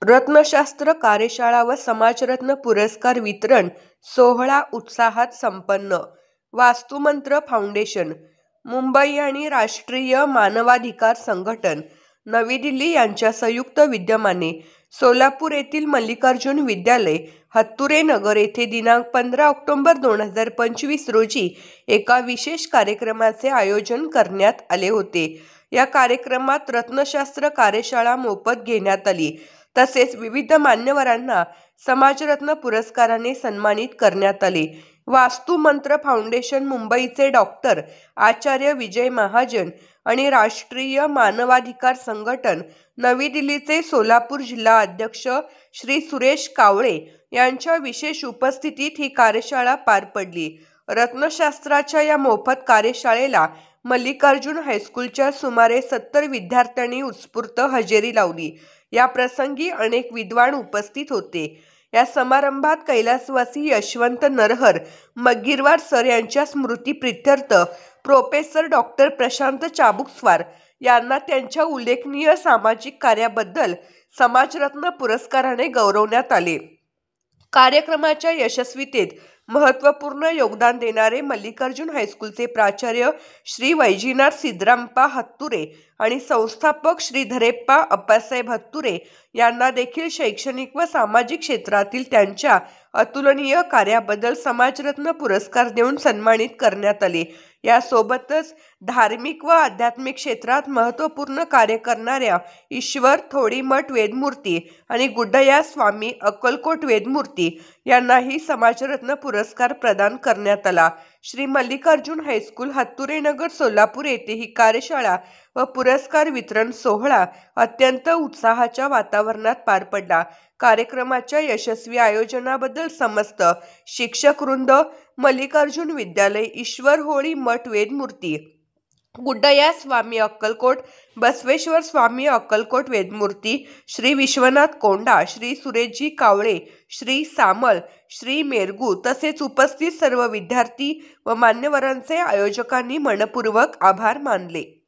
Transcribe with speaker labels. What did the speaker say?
Speaker 1: रत्नशास्त्र कार्यशाळा व समाजरत्न पुरस्कार वितरण सोहळा उत्साहात संपन्न. वास्तुमंत्र फाउंडेशन, मुंबई आणि राष्ट्रीय मानवाधिकार संघटन, नवी दिल्ली यांच्या संयुक्त विद्यमाने सोलापूर येथील मल्लिकार्जुन विद्यालय, हत्तुरे नगर येथे दिनांक 15 ऑक्टोबर 2025 रोजी एका विशेष कार्यक्रमाचे आयोजन करण्यात आले होते. या कार्यक्रमात रत्नशास्त्र कार्यशाळा मोफत घेण्यात आली. तसेच विविध मान्यवरांना समाजरत्न पुरस्काराने सन्मानित करण्यात आले. वास्तुमंत्र फाउंडेशन मुंबईचे डॉक्टर आचार्य विजय महाजन आणि राष्ट्रीय मानवाधिकार संघटन नवी दिल्लीचे सोलापूर जिल्हा अध्यक्ष श्री सुरेश कावळे यांच्या विशेष उपस्थितीत ही कार्यशाळा पार पडली. रत्नशास्त्राच्या या मोफत कार्यशाळेला मल्लिकार्जुन हायस्कूलच्या सुमारे 70 विद्यार्थ्यांनी उत्स्फूर्त हजेरी लावली. या प्रसंगी अनेक विद्वान उपस्थित होते. या समारंभात कैलासवासी यशवंत नरहर मग्गीरवार सर यांच्या स्मृतिप्रित्यर्थ प्रोफेसर डॉक्टर प्रशांत चाबुकस्वार यांना त्यांच्या उल्लेखनीय सामाजिक कार्याबद्दल समाजरत्न पुरस्काराने गौरवण्यात आले. कार्यक्रमाच्या यशस्वीतेत महत्त्वपूर्ण योगदान देणारे मल्लिकार्जुन हायस्कूलचे प्राचार्य श्री वैजनाथ सिद्धरामप्पा हत्तुरे आणि संस्थापक श्री धरेप्पा अप्पासाहेब हत्तुरे यांना देखील शैक्षणिक व सामाजिक क्षेत्रातील त्यांच्या अतुलनीय कार्याबद्दल समाजरत्न पुरस्कार देऊन सन्मानित करण्यात आले. यासोबतच धार्मिक व आध्यात्मिक क्षेत्रात महत्त्वपूर्ण कार्य करणाऱ्या ईश्वर थोडीमठ वेदमूर्ती आणि गुड्डया स्वामी अक्कलकोट वेदमूर्ती यांनाही समाजरत्न पुरस्कार प्रदान करण्यात आला. श्री मल्लिकार्जुन हायस्कूल, हत्तुरे नगर, सोलापूर येथे ही कार्यशाळा व पुरस्कार वितरण सोहळा अत्यंत उत्साहाच्या वातावरणात पार पडला. कार्यक्रमाच्या यशस्वी आयोजनाबद्दल समस्त शिक्षकवृंद, मल्लिकार्जुन विद्यालय, ईश्वर होळी मठ वेदमूर्ती, गुड्डया स्वामी अक्कलकोट, बसवेश्वर स्वामी अक्कलकोट वेदमूर्ती, श्री विश्वनाथ कोंडा, श्री सुरेशजी कावळे, श्री सामल, श्री मेरगू तसेच उपस्थित सर्व विद्यार्थी व मान्यवरांचे आयोजकांनी मनपूर्वक आभार मानले.